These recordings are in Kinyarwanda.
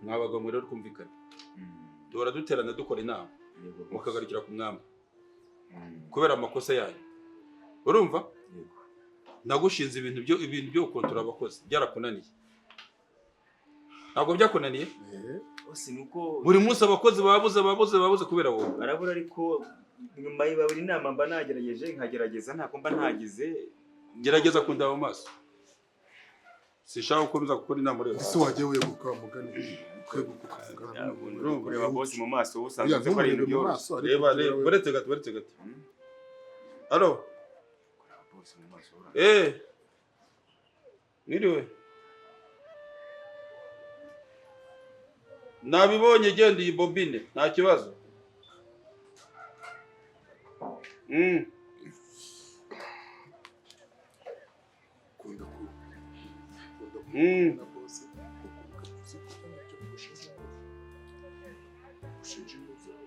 mwabaga muri rero kumvikana duhora duterana dukora inama mukagarukira ku mwamba kubera amakosa yanyu urumva nagushinze ibintu byo kontora abakozi byarakunaniye ntabwo byakunaniye ose nuko buri munsi abakozi babuze kubera wowe arabura ariko nyuma y'ibabiri inama mba nagerageje nkagerageza ntako mba ntagize gerageza kundaba mu maso sishaka gukomeza gukora inama rero ese wagiye weguka mugani kweguka ureba boss mu maso usanzwe ko ari ibintu byose reba buretse gato allo boss mu maso Mwiriwe nabibonye genda iyi bobine nta kibazo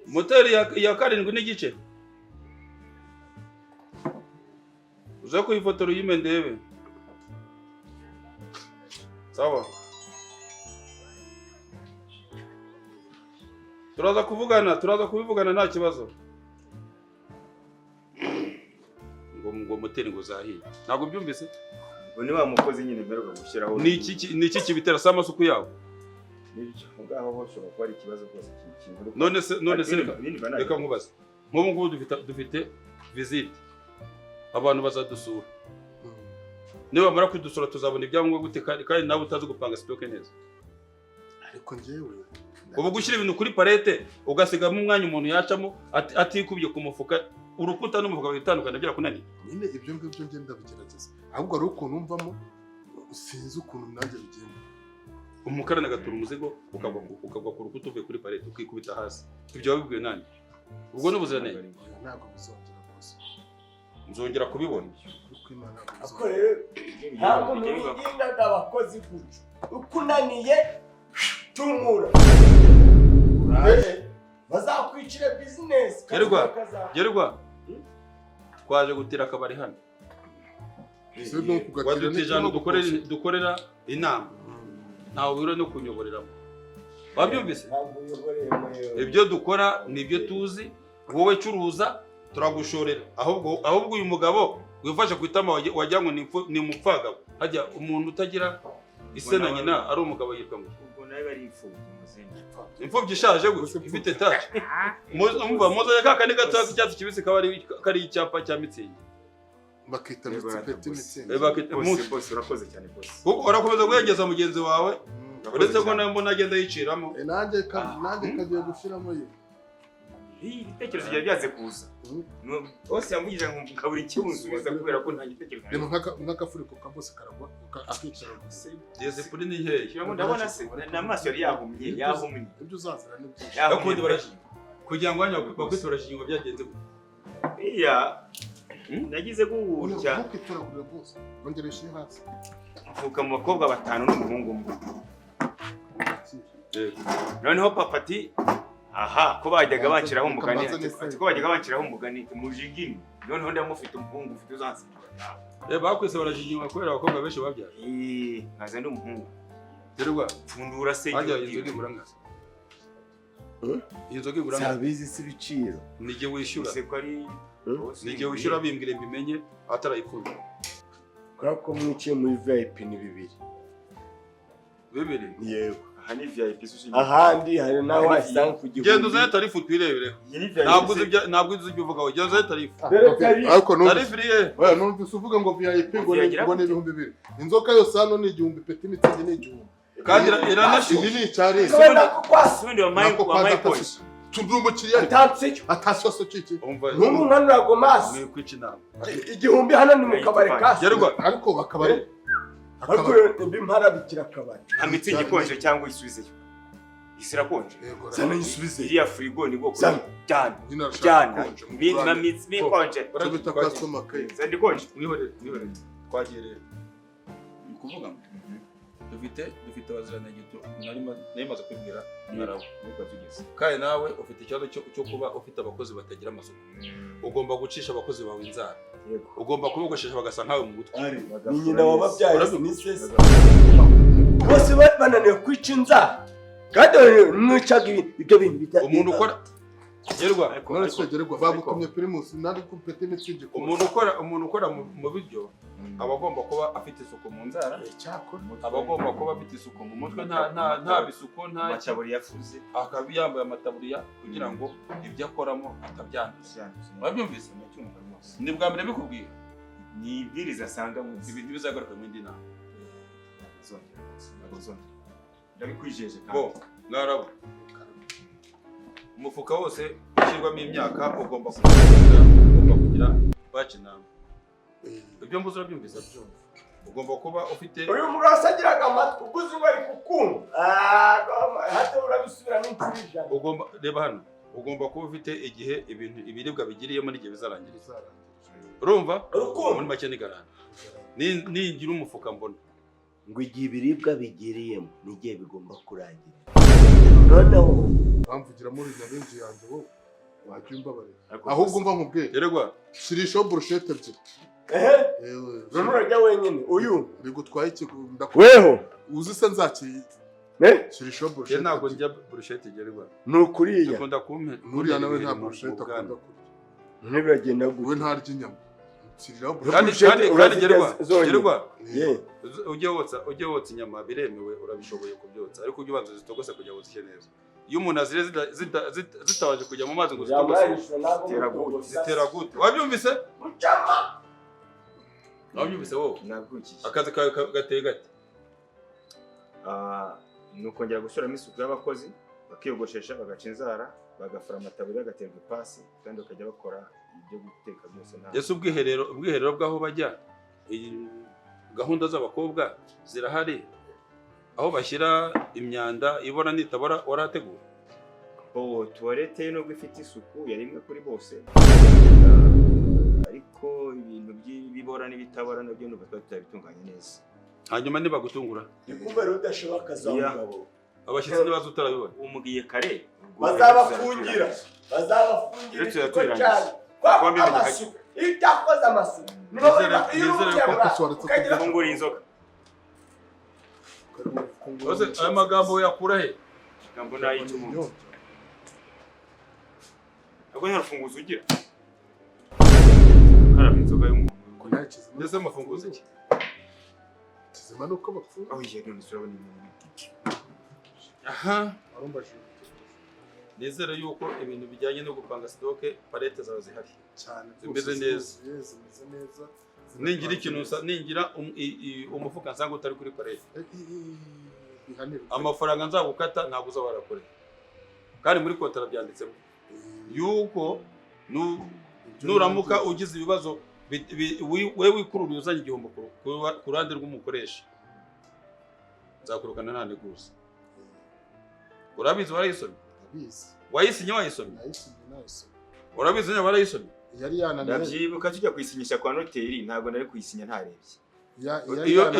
moteri ya karindwi n'igice uza kuyifotora uyime ndebe sawa turaza kubivugana nta kibazo ngo moteri ngo zahiye ntabwo byumvise ni wa mukozi nyine mperuka gushyiraho ni iki kibitera sa amasuku yawe ngaho hoshobora kuba ari ikibazo rwose kintu none se reka nkubaze nk'ubu ngubu dufite visite abantu bazadusura niba bamara kudusura tuzabona ibyangombwa gute kandi nawe utazi gupanga stoke neza ariko njyewe ubu gushyira ibintu kuri parete ugasigamo umwanya umuntu yacamo atikubye ku mufuka urukuta n'umufuka bitandukana byarakunaniye nyine ibyo ngibyo ngenda bigerageza ahubwo ari ukuntu umvamo sinzi ukuntu nanjye bigenda umukarana gatura umuzigo ukagwa ku rukuta uvuye kuri parete ukikubita hasi ibyo wabibwiwe nani ubwo n'ubuziranenge ntabwo bizongera rwose nzongera kubibona ako rero ntabwo mwiginaga abakozi gutyo ukunaniye tumura bazakwicira business gerwa twaje gutira akabari hano wadutijana dukorera inama ntawe wiro no kunyoboreramo wabyumvise ibyo dukora nibyo tuzi wowe curuza turagushorera ahubwo uyu mugabo wifashe kwitama wagira ngo ni mupfaga hajya umuntu utagira isena nyina ari umugabo yitwa ngo ubwo nawe bari imfubyi imfubyi ishaje ifite taje umva moza yakaka ni gato cyatsi kibisi kari icyapa cya mitsingi bakita mitsingi boss urakoze cyane boss kuko urakomeza guhegeza mugenzi wawe uretse ko mbona agenda yiciramo nanjye kagiye gushiramo ye ibitekerezo byari byaze kuza bose yamugije ngo mukabura ikibuzubiza kubera ko nta gitekerezo nk'akafuriko kabose karagwa akicara gusa discipline ni hehe kiramo ndabona se n'amaso yari yahumye ibyo uzazira ni byinshi akundi barashinga kugira ngo hanya bakwitura shingo byagenze iya nagize guhurya ntukituragure bose ongereshe hasi mvuka mu bakobwa batanu n'umuhungu umwe noneho papati aha ko bajyaga banciraho umugani ko bajyaga banciraho umugani umujigini noneho ndamufite umuhungu ufite uzansimbura bakwise barajinyiwa kubera abakobwa benshi babyara nkaza ndi umuhungu gerwa pfundura se hajya inzoga igura ngasa inzoga igura ngasa sabizi si biciro nige wishyura se ko ari nige wishyura bimbwire mbimenye atarayipfuza kubera ko mwiciye muri VIP ni bibiri yego aha ni VIP ahandi hari nawe wasanga kugira genda uzaye tarifu twirebere ntabwo uzi ibyo uvuga genda uzaye tarifu ariko tarifu irihe oya numvise uvuga ngo VIP ngo ni 2,000 inzoka yose hano ni 1,000 peti mitsingi ni 1,000 kandi iranashyushye ibi ni icyari sundi wa my point umukiriya atasose ciki n'umunanura go maso ni kwica inama igihumbi hano ni mu kabari kasi ariko bakabari ariko bimpara bikira kabari amitsi gikonje cyangwa isubizeyo isirakonje sana yisubize iriya frigo ni bwoko cyane mi konje barabita customer care zandi konje mwihorere twagire kuvuga dufite abaziranenge narimaze kwibwira narawe kandi nawe ufite ikibazo cyo kuba ufite abakozi batagira amasuku ugomba gucisha abakozi bawe inzara ugomba kubogoshesha bagasa nkawe mu mutwe ni nyina wababyaye ni sese bose bananiwe kwica inzara kandi mwicaga ibyo bintu bita umuntu ukora gerwa none twegerwa bagutumye primus nari kupete imitsingi umuntu ukora mu biryo aba agomba kuba afite isuku mu nzara aba agomba kuba afite isuku mu mutwe nta bisuko nta amataburiya yafuze akaba yambaye amataburiya kugira ngo ibyo akoramo atabyanduza wabyumvise ni bwa mbere bikubwira ni ibwiriza asanga mu ibintu bizagaruka mu indi nama ndabikwijeje bo mwarabo umufuka wose ushyirwamo imyaka ugomba kugira baci inama ibyo mbuze urabyumvise ugomba kuba ufite uyu murasa agiraga amatwi uguze bari kukumva hata urabisubira n'inshuro ugomba reba hano ugomba kuba ufite igihe ibiribwa bigiriyemo n'igihe bizarangiriza urumva muri make ni garante ningira umufuka mbona ngo igihe ibiribwa bigiriyemo n'igihe bigomba kurangira noneho bamvugira muri nyabenzi yanjye wowe wabyumva bare ahubwo mva nkubwire yerwa shirisho brushette ebyiri none urajya wenyine uyu rigutwaye ikigunda weho uzi se nzakiye shirisho brushette ntabwo njya brushette gerwa ni ukuriya dukunda kumpe nuriya nawe nta brushette akunda kurya none biragenda gute we ntarya inyama kandi gerwa ujye wotsa inyama biremewe urabishoboye kubyotsa ariko ujye ubanza zitogose kugira ngo zishye neza iyo umuntu azire zitabanje kujya mu mazi ngo zitogose zitera gute wabyumvise wowe akazi kawe gateye gate ni ukongera gushyiramo isuku y'abakozi bakiyogoshesha bagaca inzara bagafura amataburiya agaterwa ipasi kandi bakajya bakora ibyo guteka byose ese ubwiherero bw'aho bajya gahunda z'abakobwa zirahari aho bashyira imyanda ibora nitabora warategura tuwarete nubwo ifite isuku yari imwe kuri bose ariko ibintu by'ibibora n'ibitabora nabyo nubwo twari tutabitunganya neza hanyuma nibagutungura ikumva rero udashobora akazamugabo abashyitsi nibaza utarabibona umugiye kare bazabafungira kuko cyane kwa amasuku iyo utakoze amasuku fungura inzoga aya magambo yakura he magambo n'ay'icyumuntu ntabwo nta rufunguzo ugira karaba inzoga y'umuntu ndetse amafunguzo iki kizima nuko bapfuye aho igihe none turabona ibintu aha nizere yuko ibintu bijyanye no gupanga stoke palette zawe zihari cyane zimeze neza ningira ikintu ningira umufuka nsanga utari kuri palette amafaranga nzagukata ntabwo uzabarakorera kandi muri kontara byanditsemo yuko nuramuka ugize ibibazo we wikururiye uzanye igihombo ku ruhande rw'umukoresha nzakurukana nta nteguza urabizi warayisomye wayisinye wayisomye urabizi niba warayisomye yari yananiye ndabyibuka tujya kuyisinyisha kwa noteri ntabwo nari kuyisinya ntarebye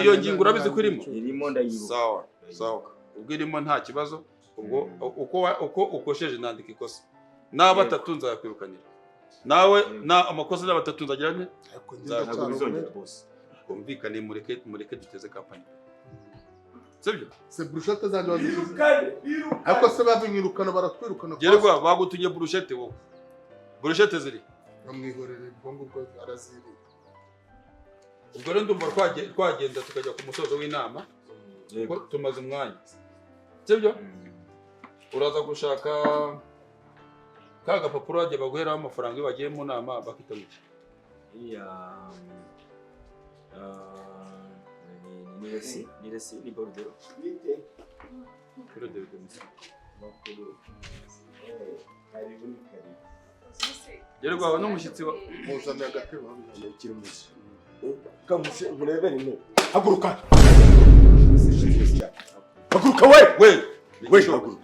iyo ngingo urabizi ko irimo ndayibuka sawa ubwo irimo nta kibazo ubwo uko ukosheje nandika ikosa n'aba batatu nzakwirukanira nawe amakosa n'abatatu nzagira nte ntabwo bizongera bose kumvikane mureke duteze kampani sibyo se brushette zanjye bazishize ariko se babinyirukana baratwirukana gerwa bagutunye brushette wowe brushette ziri bamwihorere bongo bwo araziri ubwo rero ndumva twagenda tukajya ku musozo w'inama ko tumaze umwanya sibyo uraza gushaka ka gapapuro bajya baguheraho amafaranga iyo bagiye mu nama bakita muke ni resi ni borudero gerwa aba n'umushyitsi wa muzanye agatebo kiri muzi kamushe murebere intebe haguruka we haguruka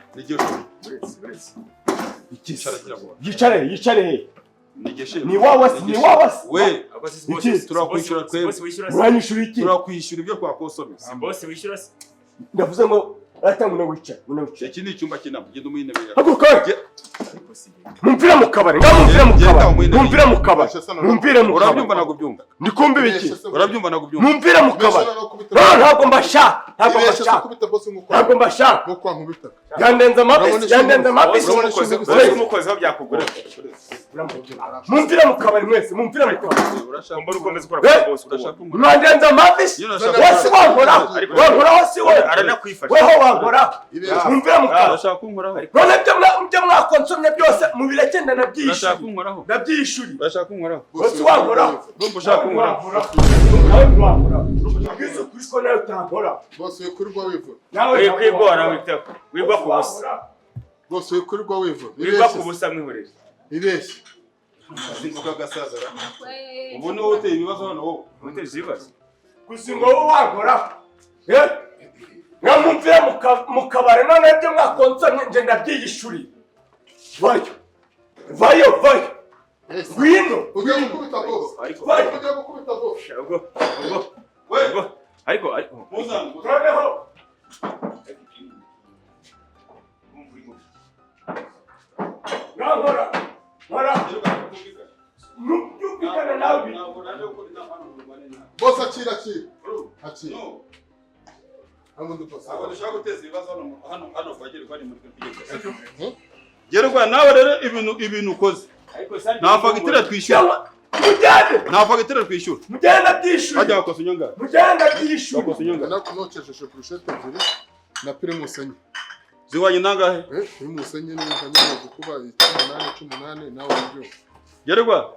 yicare ni wawasi we turakwishyura twebwe uranyishura iki turakwishyura ibyo twakosomye bose wishyura se ndavuze ngo aratanga wicara iki ni icyumba cy'inama genda umuyinemera haguruka Mumpira mu kabari, mumpira mu kabari. Mumpira mu kabari. Mumpira mu kabari. Urabyumva nagubyumva. Ndikumva ibiki? Urabyumva nagubyumva. Mumpira mu kabari. Ntabwo mbashaka. Ntabwo mbashaka. Ngo kwa nkubita. Yandenze amabisi. umukozeho byakugora. Mumpira mu kabari mwese, mumpira mu kabari. Urashaka ukomeza ukora boss. Mwandenze amabisi. Wese wankora. Wankora wose we. Aranakwifasha. Weho wankora. Mumpira mu kabari. Urashaka kunkoraho. None byo mwakonsomye byose mubireke ndabyishuri. Urashaka kunkoraho. Ndabyishuri. Urashaka kunkoraho. Wese wankora. Numva ushaka kunkoraho. Ngizo kuriko nayo utankora. Bose wikurwa wivu. Nawe kwigora witako. Wigwa ku busa. Bose wikurwa wivu. Wigwa ku busa mwihorere. Ibeshye. Zinguka gasaza. Ubu ni wowe uteye ibibazo hano wowe. Uteze ibibazo. Gusingo wowe wankora. Ngamumvira mu kabari none byo mwakonsomye nje ndabyiyishuri. Vayo. Ngwino. Ujya gukubita boss. Ujya gukubita boss. Ariko Muzango. Noneho. Nkora. Nubyukana nawe. Boss akira. Akira. Ntabwo dushaka guteza ibibazo hano kwagera kwari muri kwiga. Gerwa nawe rero ibintu ukoze. Nta fagitire twishyura. Nta fagitire twishyura. Mugenda byishura. Hajya wakosa inyanga. Mugenda byishura. Wakosa inyanga. Nakunocejeje brushette ebyiri na primus enye. Ziwanye nangahe? Primus enye ni nkanyamaze kuba 18 nawe byo. Gerwa.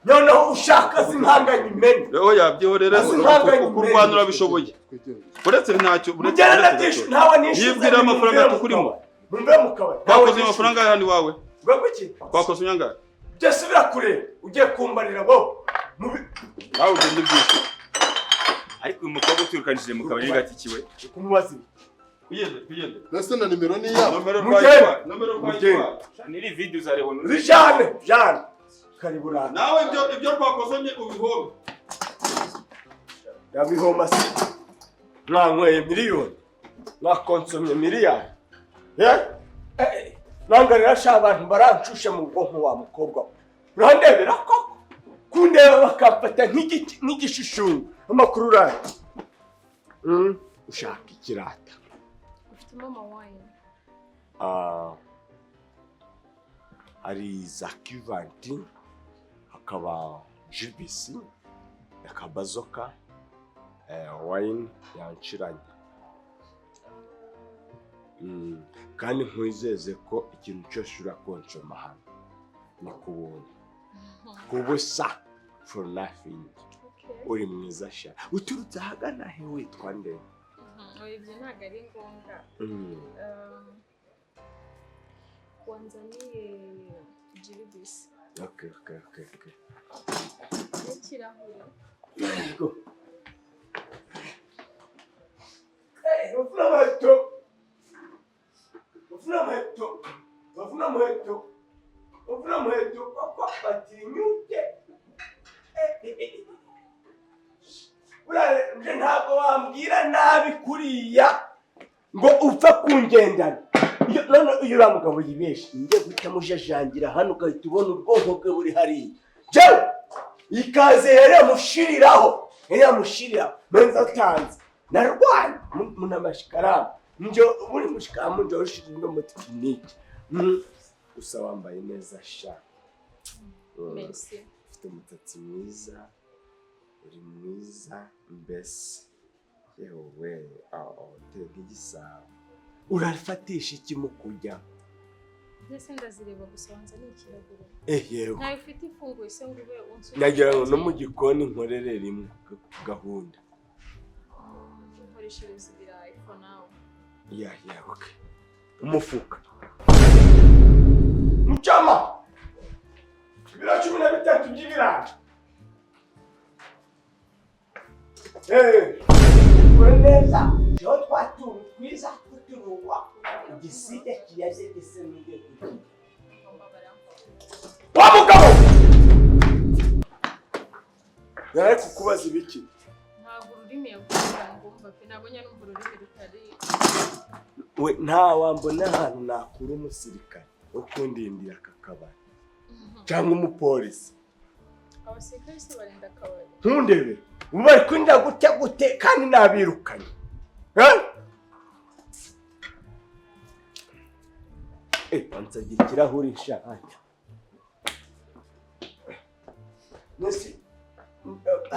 Noneho ushaka zinkanganye imene. Rero yabyihorera kurwanura bishoboye. Uretse ntacyo Mugenda byishura ntawe nishyuza. Yibwira amafaranga tukurimo. Mumbe mu kabari. Twakoze amafaranga hano iwawe. Bwaguki? Twakoze inyanga. Byose birakure. Ugiye kumbarira bo. Aho ugende byinshi. ariko uyu mukobwa uturukanije mu kabari gatikiwe. Kumubaza. Kugende. Nase na nimero ni ya. Nomero Mugende. Niri video uzareba. Jane. Karibura. Nawe ibyo twakozonye ubihombe. Yabihoma se. Mwanyweye miliyoni. Mwakonsomye miliyari. Nangarira sha abantu baranshusha mu bwonko wa mukobwa. Urandebera ko kundeba bakamfata nk'igishushu amakuru uraye. Ushaka ikirata. Ufite mama wine. Ari Zaki Vanti akaba GBC akabazoka wine yanshiranye. Kandi nkwizeze ko ikintu cyose urakonsoma hano ni kubuntu kubusa for nothing. Uri mwiza sha uturutse ahagana he witwa nde? Ibyo ntabwo ari ngombwa. Wanzaniye GBC. Okay. Ikirahure. Go. Ufuna muheto kwa batinyuke. Nje ntabwo wambwira nabi kuriya ngo upfa kungendana. None uyu ramugabo yibeshe nde guhita mujajangira hano ugahita ubona ubwonko bwe buri hariya. Jewe ikaze yamushiriraho menza tanze narwanye munamashikaramu njo uri mushikamu njo ushirira no mutiniki. Usa wambaye neza sha. Merci. Ufite umusatsi mwiza. Uri mwiza mbese. Yewe tega igisabo. Urafatisha iki mu kujya? Nese ndazireba gusa wanzaniye ikirahure. Yewe. Ntawe ufite ifunguye se ngo ube unsubiza. Nagira ngo no mu gikoni nkorere rimwe gahunda. Nkoreshereza ibirayi for now. Okay. Umufuka. Mchama. Ibira 13 by'ibirayi. Neza. Jo twatu twiza kuturuwa. Igisige kiyaje gisemige kuki. Wa mugabo. Yari kukubaza ibiki? Ntabwo ururimi yavuga ngo mbape nabonye numva ururimi rutari. We nta wambona ahantu nakura umusirikare. ukundindira aka kabari cyangwa umupolisi abasirikare se barinda akabari ntundebe ubu bari kwinjira gute kandi nabirukanye ansabye ikirahuri nshaka nasi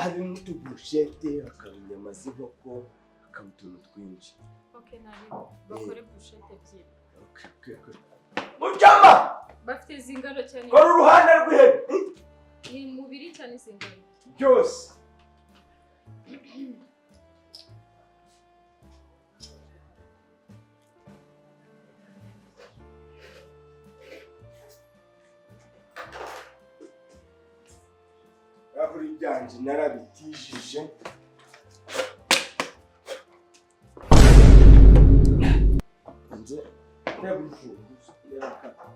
hari n'utuburushete hakaba inyama z'inkoko hakaba utuntu twinshi okay nabi bakore bushete ebyiri mujama bafite zingano cyane kora uruhande rw'ihene ni mubiri cyane zingano byose ahuri byanje narabitishije nze nabujubuza yarakata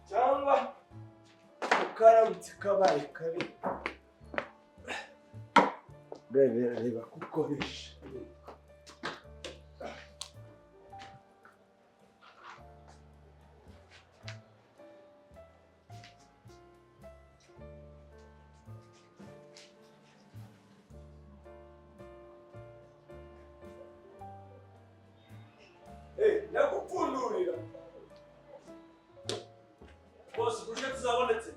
cyangwa ukaramutse kabaye kabi reba kukoresha nakupfundurira Boss, bushete zabonetse.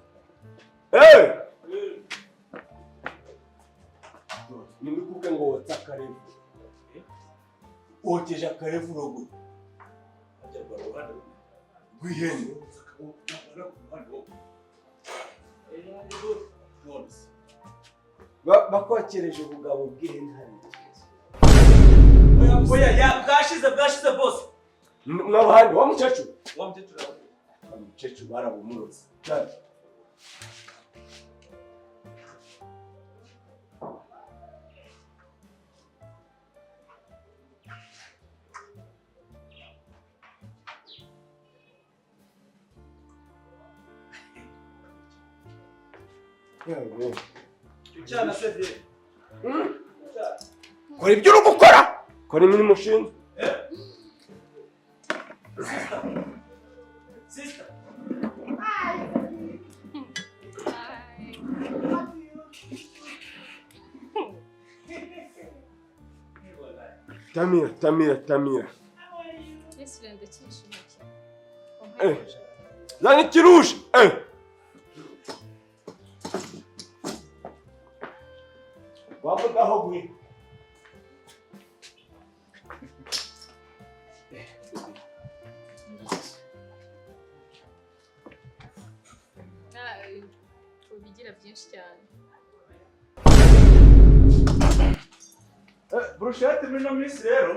nimikuke ngo wotsa akarevu wokeje akarevu rogo Ajya kwa ruhande. rw'ihene bakokereje ubugabo bw'ihene hari Oya, bwashize boss. n'abandi wa mukecuru Wa mukecuru. umukecuru barabumuroza cyane Cyana sevye. kora ibyo uri gukora kora imirimo ushinzwe Sister. Tamira Yesu rende cyishimo Eh. zana ikirusha wavugaho gwe ubigira byinshi cyane Brushete muri no minsi rero.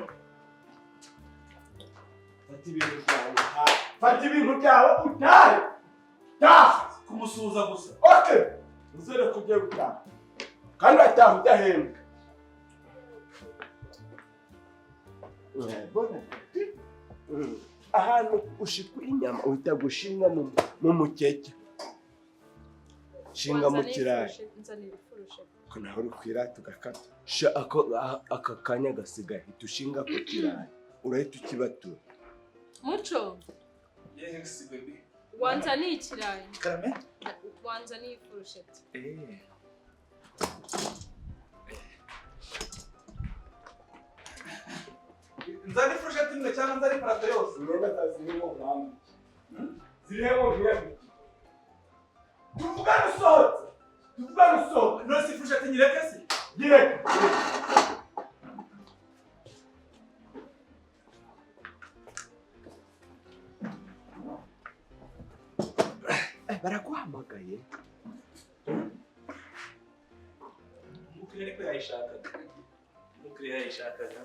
fata ibintu byawe utahe taha Kumusuza gusa. okay uzere kujya gutaha kandi ataha udahembwa ahantu ushikura inyama uhita gushinga mu mukeke shinga mu kirayi nzanira ifurushe ko naho rukwira tugakata aka kanya gasigaye hita ushinga ku kirayi urahita ukibatura muco Yes, baby. wanzaniye ikirayi Karame? wanzaniye ifurusheti Nzari furushete imwe cyangwa nzari parato yose. imyenda zirimo uburambe zirimo nk'iyaguki tuvugane usohotse No si furushete nyireke si. direct baraguhamagaye Mukiriya ariko yayishakaga. Mukiriya yayishakaga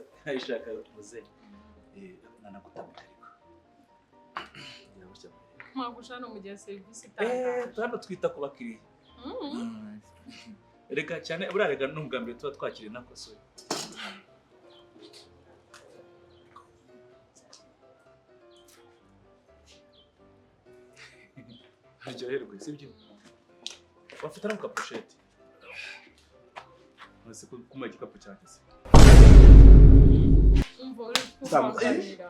muze. Nanagutamika ariko. mwagushana mu gihe serivisi itangaje Turano twita ku bakiriya. Reka cyane buriya reka n'ubwa mbere tuba twakiriye nakosoye. uryoherwe sibyo wafite no kaposheti nose kuma igikapu cyanjye se umva uri kubangamira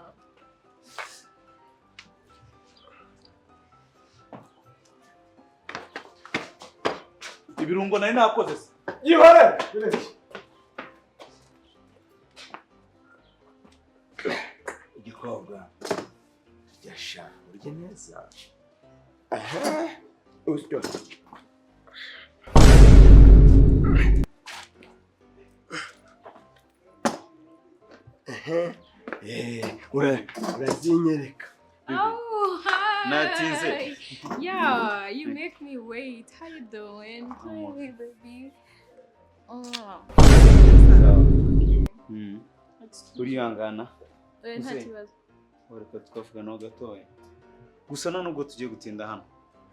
ibirungo nari nakoze se yihore igikobwa yasha urye neza aha usyo urazinyereka Oh, hi. Natinze. Yeah, you make me wait. How you doing? Hi, baby. urihangana Nta kibazo. reka tukavuganaho gatoya gusa nubwo tugiye gutinda hano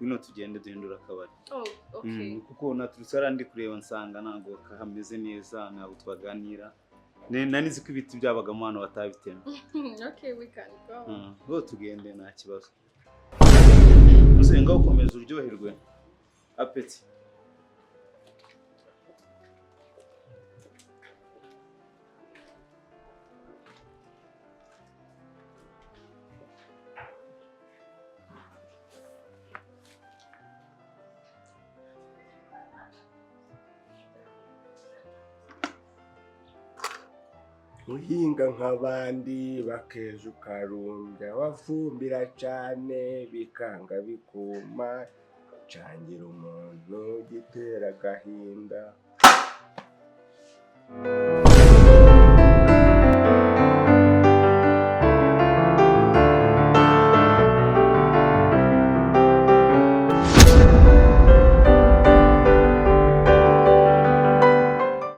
bino tugende duhindura akabari Oh, okay. kuko naturutse ari ndi kureba nsanga ntabwo kahameze neza ntabwo twaganira nanizi ko ibiti byabagamo hano batabitema Okay, we can go. ngo tugende nta kibazo usenga ukomeza uryoherwe apeti uhinga nk'abandi bakeza ukarumbya wafumbira cyane bikanga bikuma cangira umuntu gitera agahinda